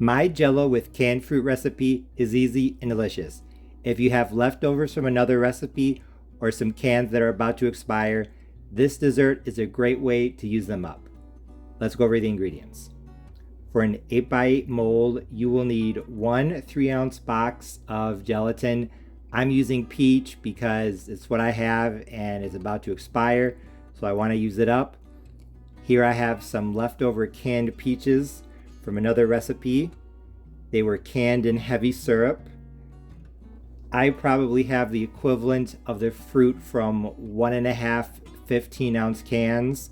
My Jell-O with canned fruit recipe is easy and delicious. If you have leftovers from another recipe or some cans that are about to expire, this dessert is a great way to use them up. Let's go over the ingredients. For an 8x8 mold, you will need one 3-ounce box of gelatin. I'm using peach because it's what I have and it's about to expire, so I want to use it up. Here I have some leftover canned peaches from another recipe. They were canned in heavy syrup. I probably have the equivalent of the fruit from 1.5 15-ounce cans,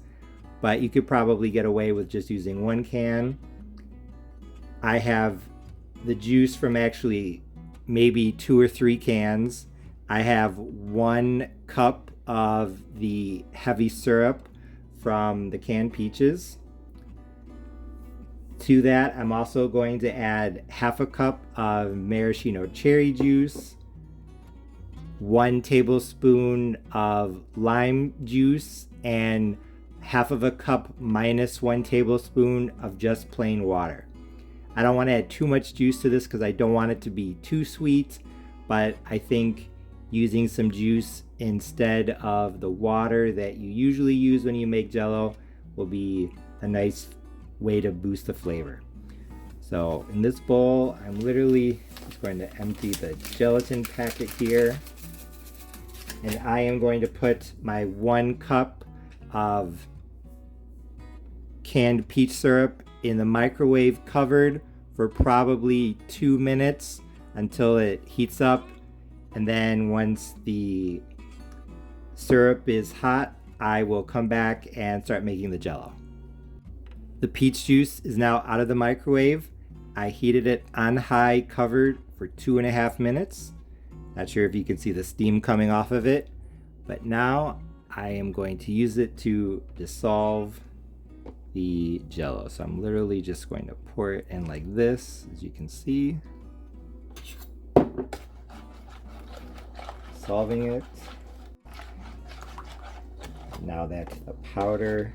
but you could probably get away with just using one can. I have the juice from actually maybe 2 or 3 cans. I have 1 cup of the heavy syrup from the canned peaches. To that, I'm also going to add half a cup of maraschino cherry juice, 1 tablespoon of lime juice, and half of a cup minus 1 tablespoon of just plain water. I don't want to add too much juice to this because I don't want it to be too sweet, but I think using some juice instead of the water that you usually use when you make Jell-O will be a nice way to boost the flavor. So in this bowl, I'm literally just going to empty the gelatin packet here, and I am going to put my 1 cup of canned peach syrup in the microwave covered for probably 2 minutes until it heats up, and then once the syrup is hot, I will come back and start making the Jell-O. The peach juice is now out of the microwave. I heated it on high covered for 2.5 minutes. Not sure if you can see the steam coming off of it, but now I am going to use it to dissolve the Jell-O. So I'm literally just going to pour it in like this, as you can see. Dissolving it. Now that the powder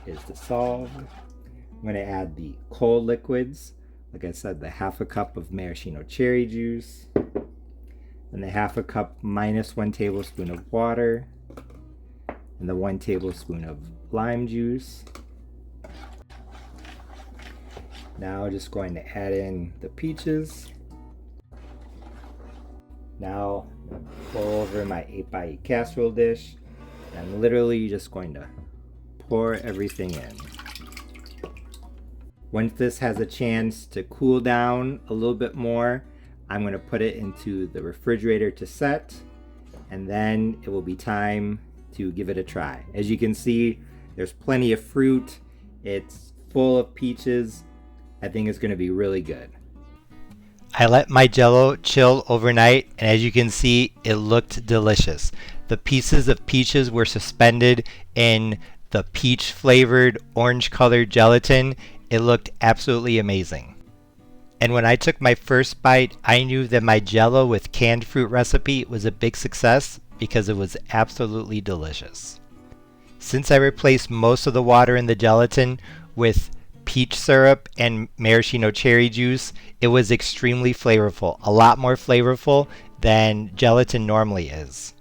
is dissolved, I'm going to add the cold liquids. Like I said, the half a cup of maraschino cherry juice, and the half a cup minus 1 tablespoon of water, and the 1 tablespoon of lime juice. Now just going to add in the peaches. Now pour over my 8x8 casserole dish. I'm literally just going to pour everything in. Once this has a chance to cool down a little bit more, I'm going to put it into the refrigerator to set, and then it will be time to give it a try. As you can see, there's plenty of fruit. It's full of peaches. I think it's going to be really good. I let my Jell-O chill overnight, and as you can see, it looked delicious. The pieces of peaches were suspended in the peach flavored orange colored gelatin. It looked absolutely amazing. And when I took my first bite, I knew that my Jell-O with canned fruit recipe was a big success because it was absolutely delicious. Since I replaced most of the water in the gelatin with peach syrup and maraschino cherry juice, it was extremely flavorful, a lot more flavorful than gelatin normally is.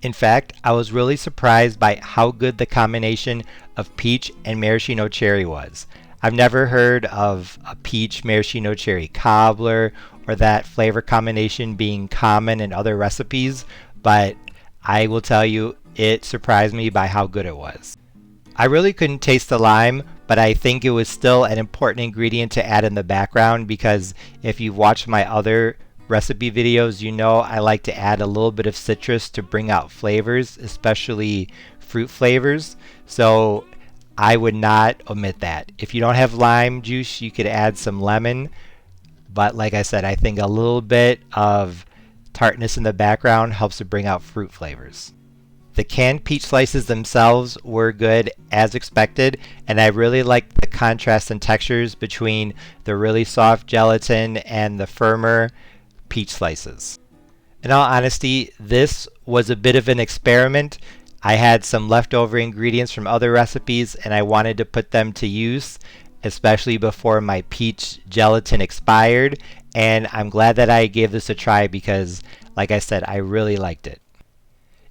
In fact, I was really surprised by how good the combination of peach and maraschino cherry was. I've never heard of a peach maraschino cherry cobbler or that flavor combination being common in other recipes, but I will tell you, it surprised me by how good it was. I really couldn't taste the lime, but I think it was still an important ingredient to add in the background, because if you've watched my other recipe videos, you know I like to add a little bit of citrus to bring out flavors, especially fruit flavors. So I would not omit that. If you don't have lime juice, you could add some lemon. But like I said, I think a little bit of tartness in the background helps to bring out fruit flavors. The canned peach slices themselves were good as expected, and I really liked the contrast in textures between the really soft gelatin and the firmer peach slices. In all honesty, this was a bit of an experiment. I had some leftover ingredients from other recipes and I wanted to put them to use, especially before my peach gelatin expired, and I'm glad that I gave this a try because, like I said, I really liked it.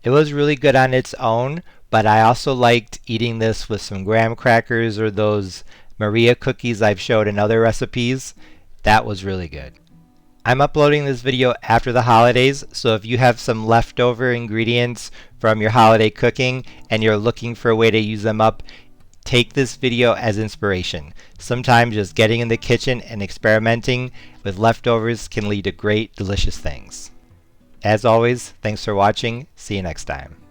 It was really good on its own, but I also liked eating this with some graham crackers or those Maria cookies I've showed in other recipes. That was really good. I'm uploading this video after the holidays, so if you have some leftover ingredients from your holiday cooking and you're looking for a way to use them up, take this video as inspiration. Sometimes just getting in the kitchen and experimenting with leftovers can lead to great, delicious things. As always, thanks for watching. See you next time.